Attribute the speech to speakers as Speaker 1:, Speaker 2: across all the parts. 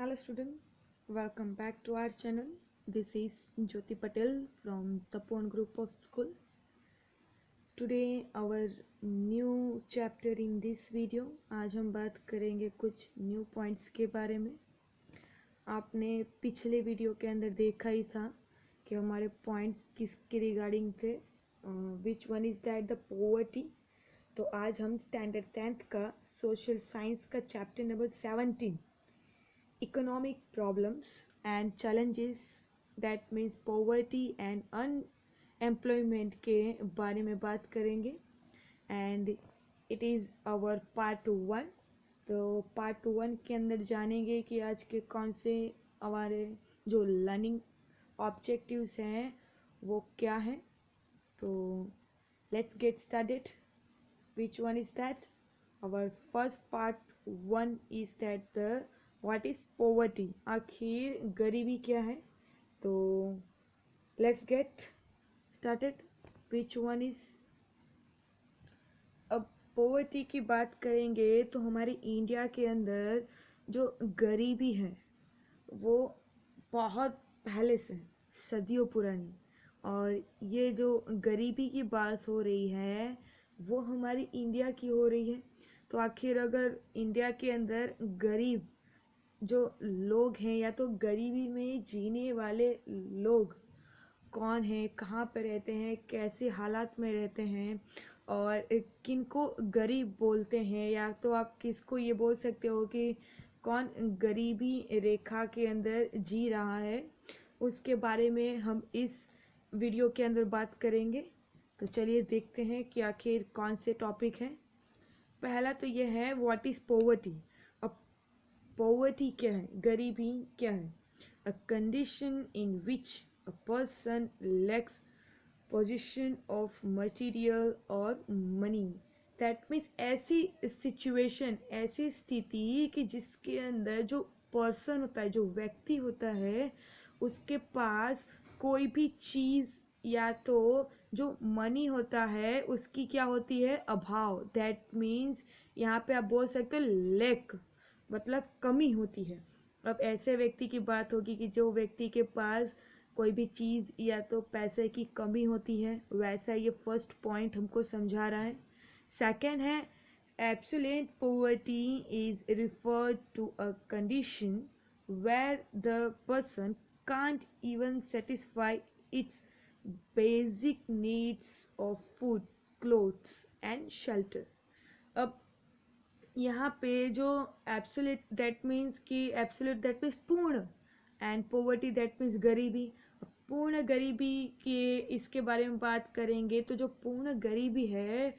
Speaker 1: Hello student, welcome back to our channel. This is Jyoti Patel from Tapon Group of School. Today our new chapter in this video. आज हम बात करेंगे कुछ new points के बारे में. आपने पिछले वीडियो के अंदर देखा ही था कि हमारे points किसके रिगार्डिंग थे. Which one is that the poverty. तो आज हम स्टैंडर्ड 10th का सोशल साइंस का chapter number 17 economic problems and challenges that means poverty and unemployment के बारे में बात करेंगे and it is our part 1. तो part 1 के अंदर जानेंगे कि आज के कौन से हमारे जो लर्निंग ऑब्जेक्टिव्स हैं वो क्या हैं. तो let's get started. Which one is that? Our first part 1 is that the what is poverty. आखिर गरीबी क्या है. तो let's get started. Which one is. अब poverty की बात करेंगे तो हमारे इंडिया के अंदर जो गरीबी है वो बहुत पहले से सदियों पुरानी, और ये जो गरीबी की बात हो रही है वो हमारी इंडिया की हो रही है. तो आखिर अगर इंडिया के अंदर गरीब जो लोग हैं या तो गरीबी में जीने वाले लोग कौन हैं, कहाँ पे रहते हैं, कैसे हालात में रहते हैं और किनको गरीब बोलते हैं, या तो आप किसको ये बोल सकते हो कि कौन गरीबी रेखा के अंदर जी रहा है, उसके बारे में हम इस वीडियो के अंदर बात करेंगे. तो चलिए देखते हैं कि आखिर कौन से टॉपिक हैं. पहला तो ये है व्हाट इज़ पोवर्टी. अब पोवर्टी क्या है, गरीबी क्या है. A condition in which a person lakhs position of material और मनी. दैट मीन्स ऐसी सिचुएशन, ऐसी स्थिति कि जिसके अंदर जो पर्सन होता है, जो व्यक्ति होता है, उसके पास कोई भी चीज़ या तो जो मनी होता है उसकी क्या होती है, अभाव. दैट मीन्स यहाँ पे आप बोल सकते हो लैक, मतलब कमी होती है. अब ऐसे व्यक्ति की बात होगी कि जो व्यक्ति के पास कोई भी चीज़ या तो पैसे की कमी होती है, वैसा ये फर्स्ट पॉइंट हमको समझा रहा है. सेकंड है absolute poverty is referred to a condition where the person can't even satisfy its basic needs of food, clothes and shelter. अब यहाँ पे जो एब्सोल्यूट दैट मीन्स कि एब्सोल्यूट दैट मीन्स पूर्ण, एंड पोवर्टी दैट मीन्स गरीबी. पूर्ण गरीबी के इसके बारे में बात करेंगे तो जो पूर्ण गरीबी है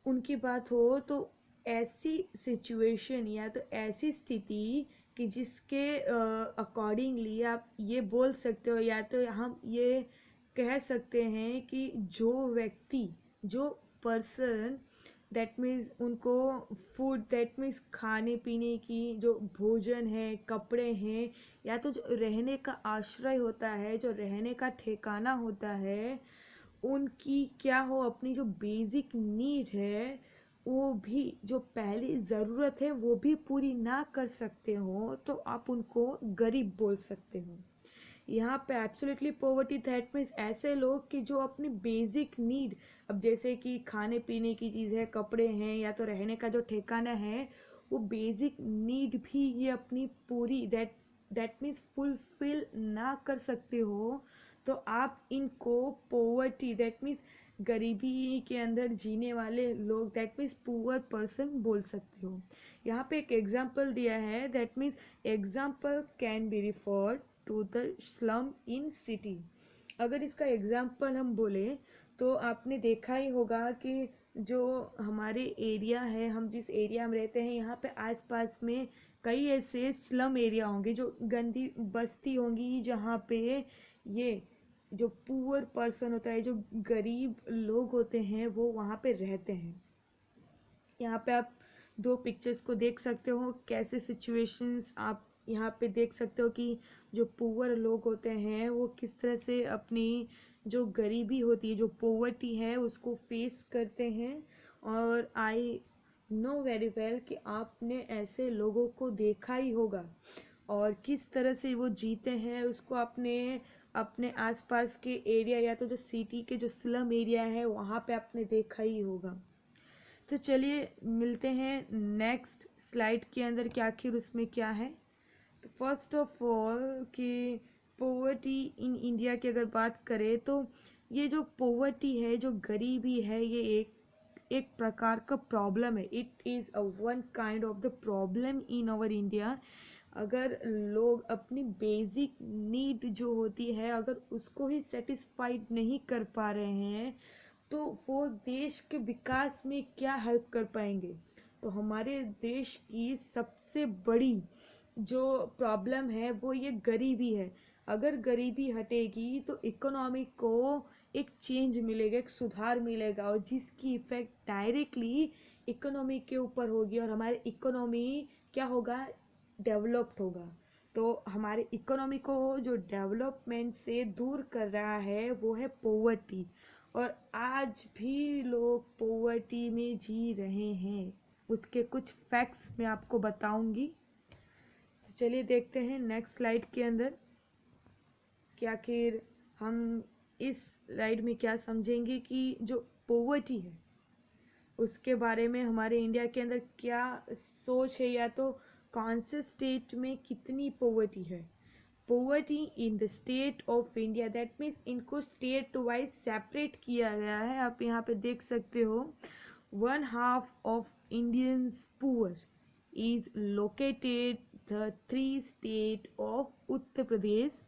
Speaker 1: उनकी बात हो तो ऐसी सिचुएशन या तो ऐसी स्थिति कि जिसके अकॉर्डिंगली आप ये बोल सकते हो या तो हम ये कह सकते हैं कि जो व्यक्ति, जो पर्सन, दैट मीन्स उनको फूड, दैट मीन्स खाने पीने की जो भोजन है, कपड़े हैं, या तो जो रहने का आश्रय होता है, जो रहने का ठिकाना होता है, उनकी क्या हो, अपनी जो बेसिक नीड है वो भी, जो पहली ज़रूरत है वो भी पूरी ना कर सकते हो तो आप उनको गरीब बोल सकते हो. यहाँ पे एब्सोल्युटली पॉवर्टी दैट मीन्स ऐसे लोग कि जो अपनी बेसिक नीड, अब जैसे कि खाने पीने की चीज़ है, कपड़े हैं, या तो रहने का जो ठिकाना है, वो बेसिक नीड भी ये अपनी पूरी दैट मीन्स फुलफिल ना कर सकते हो तो आप इनको पॉवर्टी दैट मीन्स गरीबी के अंदर जीने वाले लोग, दैट मीन्स पुअर पर्सन बोल सकते हो. यहाँ पे एक एग्जाम्पल दिया है, that means example can be referred to the slum in city. अगर इसका एग्जाम्पल हम बोले तो आपने देखा ही होगा कि जो हमारे एरिया है, हम जिस एरिया में रहते हैं, यहाँ पे आसपास में कई ऐसे स्लम एरिया होंगे, जो गंदी बस्ती होंगी, जहाँ पे ये जो पुअर पर्सन होता है, जो गरीब लोग होते हैं, वो वहाँ पे रहते हैं. यहाँ पे आप दो पिक्चर्स को देख सकते हो, कैसे सिचुएशंस आप यहाँ पे देख सकते हो कि जो पुअर लोग होते हैं वो किस तरह से अपनी जो गरीबी होती है, जो पोवर्टी है, उसको फेस करते हैं. और आई नो वेरी वेल कि आपने ऐसे लोगों को देखा ही होगा. और किस तरह से वो जीते हैं उसको अपने अपने आसपास के एरिया या तो जो सिटी के जो स्लम एरिया है वहाँ पे आपने देखा ही होगा। तो चलिए मिलते हैं नेक्स्ट स्लाइड के अंदर कि आखिर उसमें क्या है। तो फर्स्ट ऑफ ऑल कि पोवर्टी इन इंडिया की अगर बात करें तो ये जो पोवर्टी है, जो गरीबी है, ये एक प्रकार का प्रॉब्लम है। It is a one kind of the problem in our India. अगर लोग अपनी बेसिक नीड जो होती है अगर उसको ही सेटिस्फाइड नहीं कर पा रहे हैं तो वो देश के विकास में क्या हेल्प कर पाएंगे। तो हमारे देश की सबसे बड़ी जो प्रॉब्लम है वो ये गरीबी है। अगर गरीबी हटेगी तो इकोनॉमी को एक चेंज मिलेगा, एक सुधार मिलेगा और जिसकी इफेक्ट डायरेक्टली इकोनॉमी के ऊपर होगी और हमारे इकोनॉमी क्या होगा, डेवलप्ड होगा। तो हमारे इकोनॉमी को जो डेवलपमेंट से दूर कर रहा है वो है पोवर्टी। और आज भी लोग पोवर्टी में जी रहे हैं। उसके कुछ फैक्ट्स मैं आपको बताऊंगी। तो चलिए देखते हैं नेक्स्ट स्लाइड के अंदर कि आखिर हम इस स्लाइड में क्या समझेंगे कि जो पोवर्टी है उसके बारे में हमारे इंडिया के अंदर क्या सोच है या तो कौन से स्टेट में कितनी पोवर्टी है। Poverty in the state of India, that means इनको स्टेट वाइज सेपरेट किया गया है। आप यहाँ पे देख सकते हो 1/2 of Indians poor is located the 3 states of Uttar Pradesh,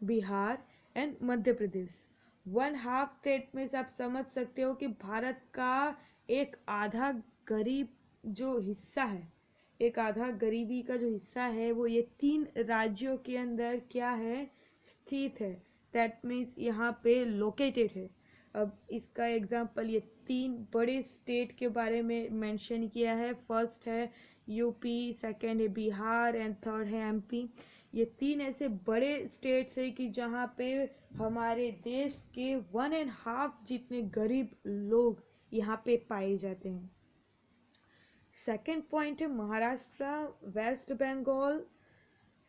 Speaker 1: Bihar and Madhya Pradesh. 1/2 that means आप समझ सकते हो कि भारत का एक आधा गरीब जो हिस्सा है, एक आधा गरीबी का जो हिस्सा है वो ये 3 राज्यों के अंदर क्या है, स्थित है। दैट मीन्स यहाँ पे लोकेटेड है। अब इसका एग्जांपल ये 3 बड़े स्टेट के बारे में मेंशन किया है। फर्स्ट है यूपी, सेकंड है बिहार एंड थर्ड है एमपी। ये 3 ऐसे बड़े स्टेट्स है कि जहाँ पे हमारे देश के 1.5 जितने गरीब लोग यहाँ पे पाए जाते हैं। सेकेंड पॉइंट है Maharashtra, West Bengal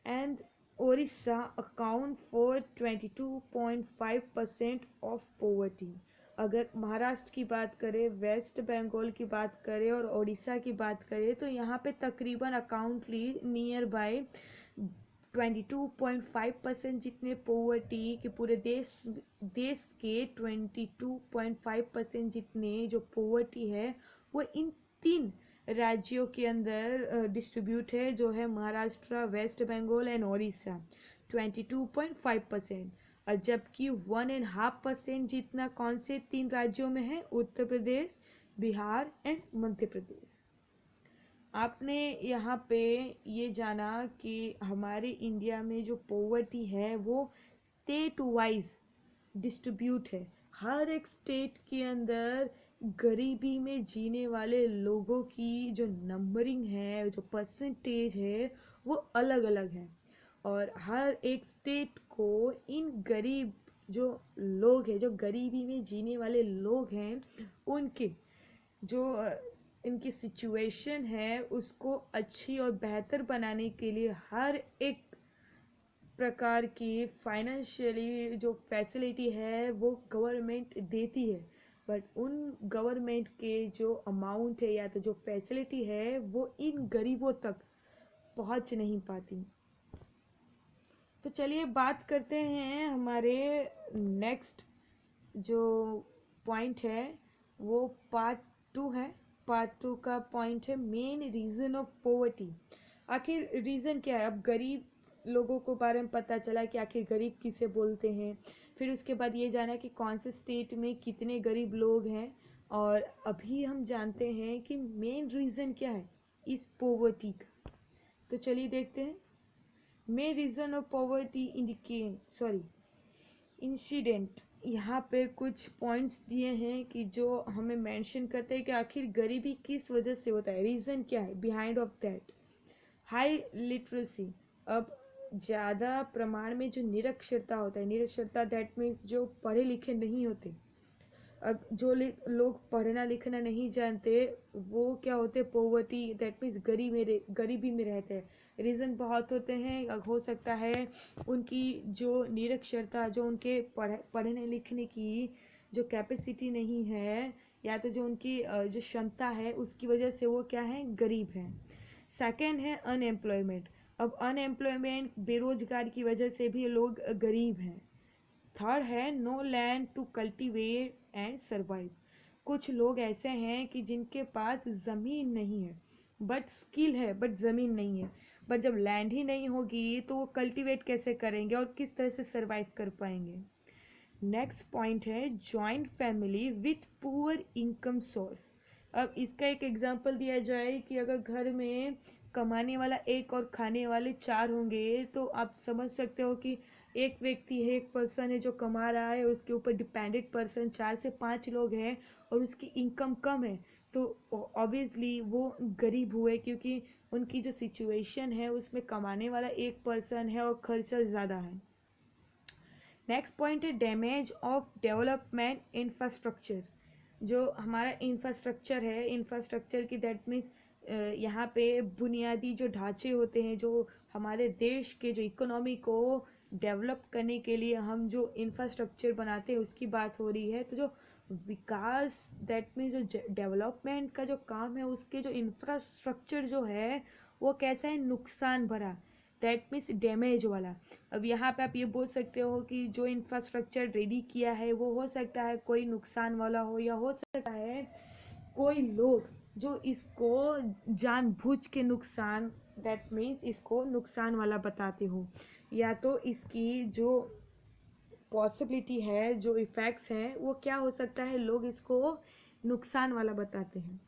Speaker 1: and Odisha account for 22.5% of poverty. अगर महाराष्ट्र की बात करें, वेस्ट बंगाल की बात करें और ओडिशा की बात करें तो यहाँ पे तकरीबन अकाउंटली नियर बाय 22.5% जितने पोवर्टी के पूरे देश के 22.5% जितने जो पोवर्टी है वो इन 3 राज्यों के अंदर डिस्ट्रीब्यूट है, जो है महाराष्ट्र, वेस्ट बंगाल एंड ओडिशा 22.5%। और जबकि 1.5% जितना कौन से 3 राज्यों में है, उत्तर प्रदेश, बिहार एंड मध्य प्रदेश। आपने यहाँ पे ये जाना कि हमारे इंडिया में जो पोवर्टी है वो स्टेट वाइज डिस्ट्रीब्यूट है। हर एक स्टेट के अंदर गरीबी में जीने वाले लोगों की जो नंबरिंग है, जो परसेंटेज है वो अलग अलग है। और हर एक स्टेट को इन गरीब जो लोग हैं, जो गरीबी में जीने वाले लोग हैं, उनके जो इनकी सिचुएशन है उसको अच्छी और बेहतर बनाने के लिए हर एक प्रकार की फाइनेंशियली जो फैसिलिटी है वो गवर्नमेंट देती है। बट उन गवर्नमेंट के जो अमाउंट है या तो जो फैसिलिटी है वो इन गरीबों तक पहुंच नहीं पाती। तो चलिए बात करते हैं हमारे नेक्स्ट जो पॉइंट है वो पार्ट 2 है। पार्ट 2 का पॉइंट है मेन रीज़न ऑफ पोवर्टी। आखिर रीज़न क्या है। अब गरीब लोगों को बारे में पता चला कि आखिर गरीब किसे बोलते हैं। फिर उसके बाद ये जाना कि कौन से स्टेट में कितने गरीब लोग हैं। और अभी हम जानते हैं कि मेन रीज़न क्या है इस पोवर्टी का। तो चलिए देखते हैं। Main reason of poverty incident. यहाँ पे कुछ पॉइंट्स दिए हैं कि जो हमें मेंशन करते हैं कि आखिर गरीबी किस वजह से होता है, रीज़न क्या है behind of that. High literacy. अब ज़्यादा प्रमाण में जो निरक्षरता होता है, निरक्षरता दैट मीन्स जो पढ़े लिखे नहीं होते। अब जो लोग पढ़ना लिखना नहीं जानते वो क्या होते, पोवर्टी दैट मीन्स गरीबी में रहते हैं। रीज़न बहुत होते हैं, हो सकता है उनकी जो निरक्षरता, जो उनके पढ़ने लिखने की जो कैपेसिटी नहीं है, या तो जो उनकी जो क्षमता है उसकी वजह से वो क्या है, गरीब है। सेकंड है अनएम्प्लॉयमेंट। अब अनएम्प्लॉयमेंट, बेरोजगार की वजह से भी लोग गरीब हैं। थर्ड है no land to cultivate and survive. कुछ लोग ऐसे हैं कि जिनके पास ज़मीन नहीं है बट स्किल है, बट ज़मीन नहीं है। बट जब लैंड ही नहीं होगी तो वो कल्टीवेट कैसे करेंगे और किस तरह से सर्वाइव कर पाएंगे। नेक्स्ट पॉइंट है joint family with poor income source. अब इसका एक एग्जांपल दिया जाए कि अगर घर में कमाने वाला एक और खाने वाले चार होंगे, तो आप समझ सकते हो कि एक व्यक्ति है, एक पर्सन है जो कमा रहा है, उसके ऊपर डिपेंडेंट पर्सन 4 से 5 लोग हैं और उसकी इनकम कम है, तो ऑब्वियसली वो गरीब हुए, क्योंकि उनकी जो सिचुएशन है उसमें कमाने वाला एक पर्सन है और खर्चा ज़्यादा है। नेक्स्ट पॉइंट है डैमेज ऑफ डेवलपमेंट इंफ्रास्ट्रक्चर। जो हमारा इंफ्रास्ट्रक्चर है, इंफ्रास्ट्रक्चर की दैट मीन्स यहाँ पे बुनियादी जो ढांचे होते हैं, जो हमारे देश के जो इकोनॉमी को डेवलप करने के लिए हम जो इंफ्रास्ट्रक्चर बनाते हैं उसकी बात हो रही है। तो जो विकास दैट मीन्स जो डेवलपमेंट का जो काम है, उसके जो इंफ्रास्ट्रक्चर जो है वो कैसा है, नुकसान भरा, दैट मीन्स डैमेज वाला। अब यहाँ पे आप ये बोल सकते हो कि जो इंफ्रास्ट्रक्चर रेडी किया है वो हो सकता है कोई नुकसान वाला हो, या हो सकता है कोई लोग जो इसको जानबूझ के नुकसान, दैट मीन्स इसको नुकसान वाला बताते हो, या तो इसकी जो पॉसिबिलिटी है, जो इफ़ेक्ट्स हैं, वो क्या हो सकता है, लोग इसको नुकसान वाला बताते हैं।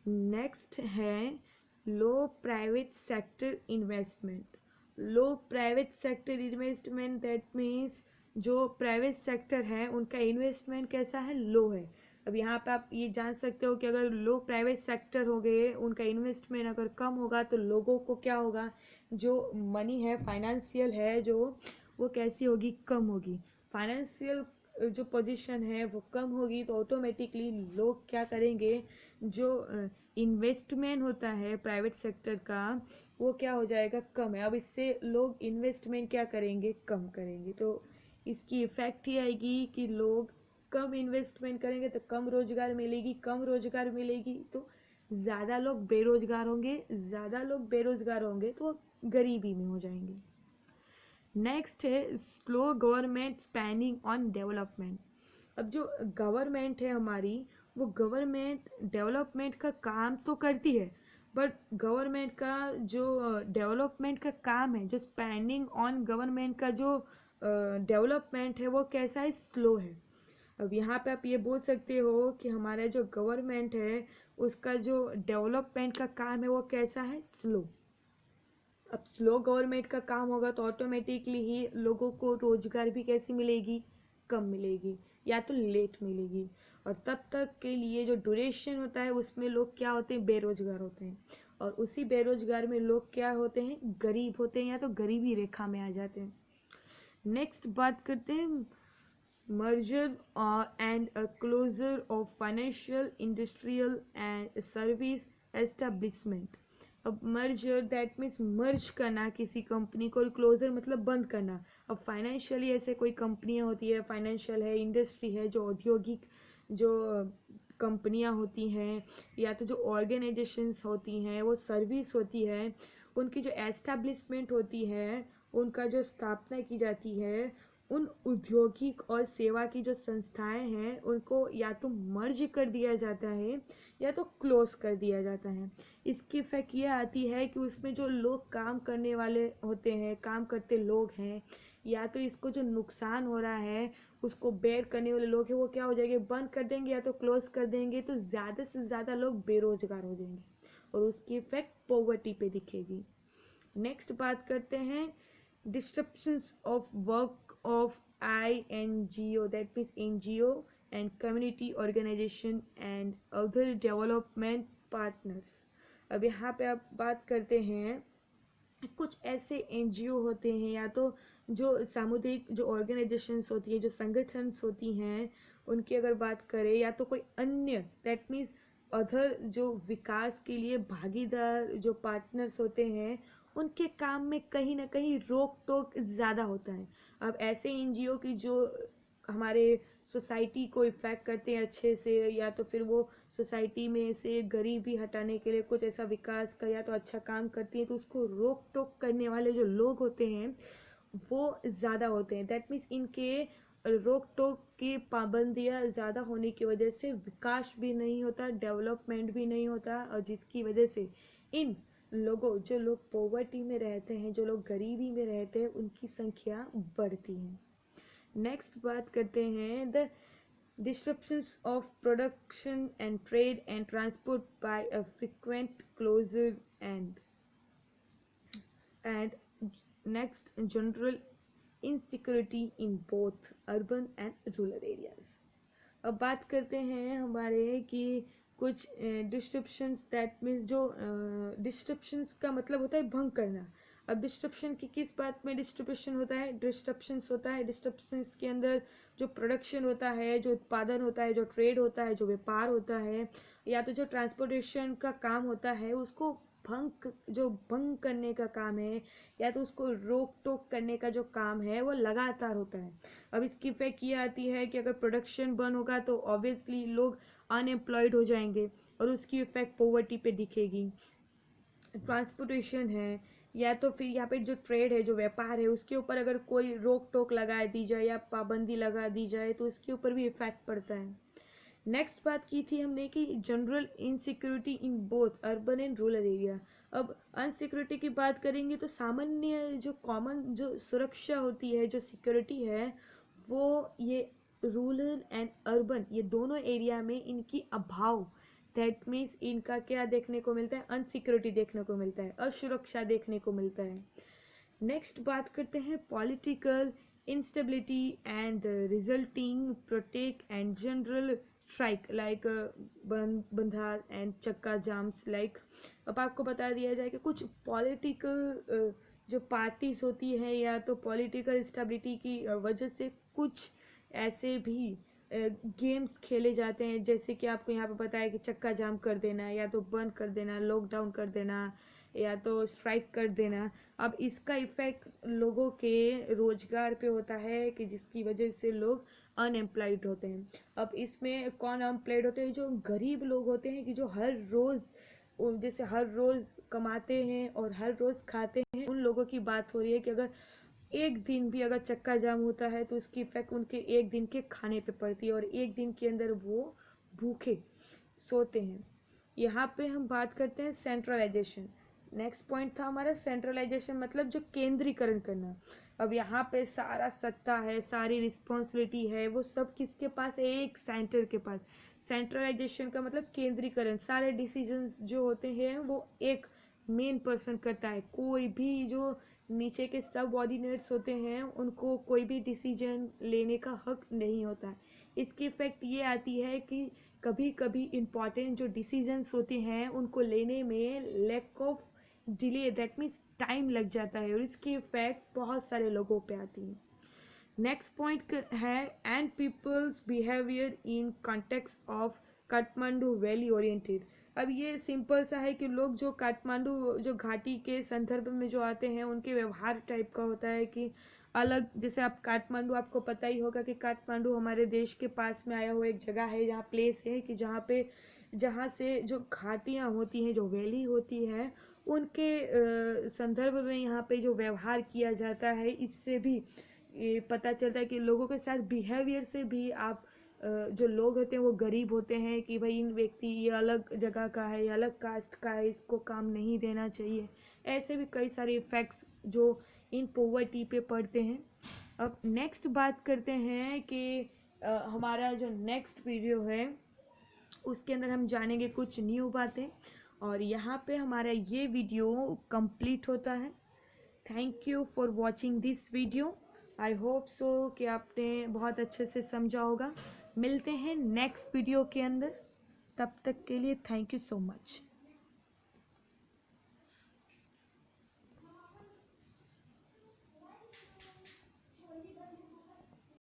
Speaker 1: नेक्स्ट है low private sector investment. Low private sector investment that means जो प्राइवेट सेक्टर है उनका इन्वेस्टमेंट कैसा है, लो है। अब यहाँ पे आप ये जान सकते हो कि अगर लो प्राइवेट सेक्टर हो गए, उनका इन्वेस्टमेंट अगर कम होगा तो लोगों को क्या होगा, जो मनी है, फाइनेंशियल है जो, वो कैसी होगी, कम होगी। फाइनेंशियल जो पोजीशन है वो कम होगी तो ऑटोमेटिकली लोग क्या करेंगे, जो इन्वेस्टमेंट होता है प्राइवेट सेक्टर का वो क्या हो जाएगा, कम है। अब इससे लोग इन्वेस्टमेंट क्या करेंगे, कम करेंगे, तो इसकी इफ़ेक्ट ही आएगी कि लोग कम इन्वेस्टमेंट करेंगे तो कम रोजगार मिलेगी, कम रोजगार मिलेगी तो ज़्यादा लोग बेरोजगार होंगे, ज़्यादा लोग बेरोजगार होंगे तो गरीबी में हो जाएंगे। नेक्स्ट है slow government spending on development. अब जो गवर्नमेंट है हमारी, वो गवर्नमेंट डेवलपमेंट का काम तो करती है, बट गवर्नमेंट का जो डेवलपमेंट का काम है, जो स्पेंडिंग ऑन गवर्नमेंट का जो डेवलपमेंट है वो कैसा है, स्लो है। अब यहाँ पे आप ये बोल सकते हो कि हमारा जो गवर्नमेंट है उसका जो डेवलपमेंट का काम है वो कैसा है, स्लो। अब स्लो गवर्नमेंट का काम होगा तो ऑटोमेटिकली ही लोगों को रोजगार भी कैसी मिलेगी, कम मिलेगी, या तो लेट मिलेगी, और तब तक के लिए जो ड्यूरेशन होता है उसमें लोग क्या होते हैं, बेरोजगार होते हैं, और उसी बेरोजगार में लोग क्या होते हैं, गरीब होते हैं, या तो गरीबी रेखा में आ जाते हैं। नेक्स्ट बात करते हैं merger and a closure of financial, industrial and service establishment। अब मर्जर दैट मीन्स मर्ज करना किसी कंपनी को, और क्लोजर मतलब बंद करना। अब फाइनेंशियली ऐसे कोई कंपनियां होती है, फाइनेंशियल है, इंडस्ट्री है, जो औद्योगिक जो कंपनियां होती हैं, या तो जो ऑर्गेनाइजेशंस होती हैं, वो सर्विस होती है, उनकी जो एस्टेब्लिशमेंट होती है, उनका जो स्थापना की जाती है, उन औद्योगिक और सेवा की जो संस्थाएं हैं उनको या तो मर्ज कर दिया जाता है या तो क्लोज कर दिया जाता है। इसकी इफेक्ट ये आती है कि उसमें जो लोग काम करने वाले होते हैं, काम करते लोग हैं, या तो इसको जो नुकसान हो रहा है उसको बेयर करने वाले लोग हैं, वो क्या हो जाएंगे, बंद कर देंगे या तो क्लोज कर देंगे, तो ज़्यादा से ज़्यादा लोग बेरोजगार हो जाएंगे और उसकी इफेक्ट पॉवर्टी पे दिखेगी। नेक्स्ट बात करते हैं disruptions of work of INGO, that means NGO and community organization and other development partners। अब यहाँ पे आप बात करते हैं कुछ ऐसे एनजीओ होते हैं या तो जो सामुदायिक जो ऑर्गेनाइजेशंस होती हैं, जो संगठन्स होती हैं, उनकी अगर बात करें, या तो कोई अन्य, दैट मीन्स अदर, जो विकास के लिए भागीदार जो पार्टनर्स होते हैं, उनके काम में कहीं ना कहीं रोक टोक ज़्यादा होता है। अब ऐसे एनजीओ की जो हमारे सोसाइटी को इफेक्ट करते हैं अच्छे से, या तो फिर वो सोसाइटी में से गरीबी हटाने के लिए कुछ ऐसा विकास का या तो अच्छा काम करती है, तो उसको रोक टोक करने वाले जो लोग होते हैं वो ज़्यादा होते हैं। दैट मीन्स इनके रोक टोक की पाबंदियाँ ज़्यादा होने की वजह से विकास भी नहीं होता, डेवलपमेंट भी नहीं होता, और जिसकी वजह से इन लोगों, जो लोग पॉवर्टी में रहते हैं, जो लोग गरीबी में रहते हैं, उनकी संख्या बढ़ती है। नेक्स्ट बात करते हैं the disruptions of production and trade and transport by a frequent closure and next general insecurity in both urban and rural areas। अब बात करते हैं हमारे कि कुछ डिस्ट्रप्शंस, दैट मीन्स जो डिस्ट्रप्शंस का मतलब होता है भंग करना। अब डिस्ट्रप्शन की किस बात में डिस्ट्रप्शन होता है, डिस्ट्रप्शंस होता है, डिस्ट्रप्शंस के अंदर जो प्रोडक्शन होता है, जो उत्पादन होता है, जो ट्रेड होता है, जो व्यापार होता है, या तो जो ट्रांसपोर्टेशन का काम होता है, उसको भंग करने का काम है, या तो उसको रोक टोक करने का जो काम है वो लगातार होता है। अब इसकी इफेक्ट ये आती है कि अगर प्रोडक्शन बंद होगा तो ऑब्वियसली लोग अनएम्प्लॉयड हो जाएंगे, और उसकी इफेक्ट पॉवर्टी पे दिखेगी। ट्रांसपोर्टेशन है, या तो फिर यहाँ पे जो ट्रेड है, जो व्यापार है, उसके ऊपर अगर कोई रोक टोक लगा दी जाए या पाबंदी लगा दी जाए तो उसके ऊपर भी इफेक्ट पड़ता है। नेक्स्ट बात की थी हमने कि general insecurity in both urban and rural area. अब अनसिक्योरिटी की बात करेंगे तो सामान्य जो कॉमन जो सुरक्षा होती है, जो सिक्योरिटी है, वो ये रूरल एंड अर्बन, ये दोनों एरिया में इनकी अभाव, दैट मीन्स इनका क्या देखने को मिलता है, अनसिक्योरिटी देखने को मिलता है, असुरक्षा देखने को मिलता है। नेक्स्ट बात करते हैं political instability and the resulting protect and general strike like बंधा एंड चक्का जाम्स लाइक। अब आपको बता दिया जाए कि कुछ पॉलिटिकल जो पार्टीज होती है, या तो पॉलिटिकल स्टेबिलिटी की वजह से कुछ ऐसे भी गेम्स खेले जाते हैं, जैसे कि आपको यहाँ पे पता है कि चक्का जाम कर देना, या तो बंद कर देना, लॉकडाउन कर देना, या तो स्ट्राइक कर देना। अब इसका इफेक्ट लोगों के रोजगार पे होता है कि जिसकी वजह से लोग अनएम्प्लॉयड होते हैं। अब इसमें कौन अनएम्प्लॉयड होते हैं, जो गरीब लोग होते हैं, कि जो हर रोज़, जैसे हर रोज़ कमाते हैं और हर रोज़ खाते हैं, उन लोगों की बात हो रही है कि अगर एक दिन भी अगर चक्का जाम होता है तो उसकी इफेक्ट उनके एक दिन के खाने पे पड़ती है, और एक दिन के अंदर वो भूखे सोते हैं। यहाँ पे हम बात करते हैं सेंट्रलाइजेशन। नेक्स्ट पॉइंट था हमारा सेंट्रलाइजेशन, मतलब जो केंद्रीकरण करना। अब यहाँ पे सारा सत्ता है, सारी रिस्पॉन्सिबिलिटी है, वो सब किसके पास है, एक सेंटर के पास। सेंट्रलाइजेशन का मतलब केंद्रीकरण, सारे डिसीजंस जो होते हैं वो एक मेन पर्सन करता है। कोई भी जो नीचे के सब ऑर्डिनेट्स होते हैं उनको कोई भी डिसीजन लेने का हक नहीं होता है। इसकी इफेक्ट ये आती है कि कभी कभी इम्पॉर्टेंट जो डिसीजंस होते हैं उनको लेने में lack of delay, that means time लग जाता है, और इसकी इफेक्ट बहुत सारे लोगों पे आती है। नेक्स्ट पॉइंट है and peoples behaviour in context of Kathmandu valley oriented. अब ये सिंपल सा है कि लोग जो काठमांडू जो घाटी के संदर्भ में जो आते हैं उनके व्यवहार टाइप का होता है कि अलग, जैसे आप काठमांडू, आपको पता ही होगा कि काठमांडू हमारे देश के पास में आया हुआ एक जगह है, जहाँ प्लेस है कि जहाँ से जो घाटियाँ होती हैं, जो वैली होती है, उनके संदर्भ में यहाँ पे जो व्यवहार किया जाता है, इससे भी ये पता चलता है कि लोगों के साथ बिहेवियर से भी आप जो लोग होते हैं वो गरीब होते हैं कि भाई इन व्यक्ति ये अलग जगह का है, ये अलग कास्ट का है, इसको काम नहीं देना चाहिए। ऐसे भी कई सारे इफ़ेक्ट्स जो इन पॉवर्टी पे पड़ते हैं। अब नेक्स्ट बात करते हैं कि हमारा जो नेक्स्ट वीडियो है उसके अंदर हम जानेंगे कुछ न्यू बातें, और यहाँ पे हमारा ये वीडियो कंप्लीट होता है। Thank you for watching this video. I hope so कि आपने बहुत अच्छे से समझा होगा। मिलते हैं नेक्स्ट वीडियो के अंदर, तब तक के लिए थैंक यू सो मच।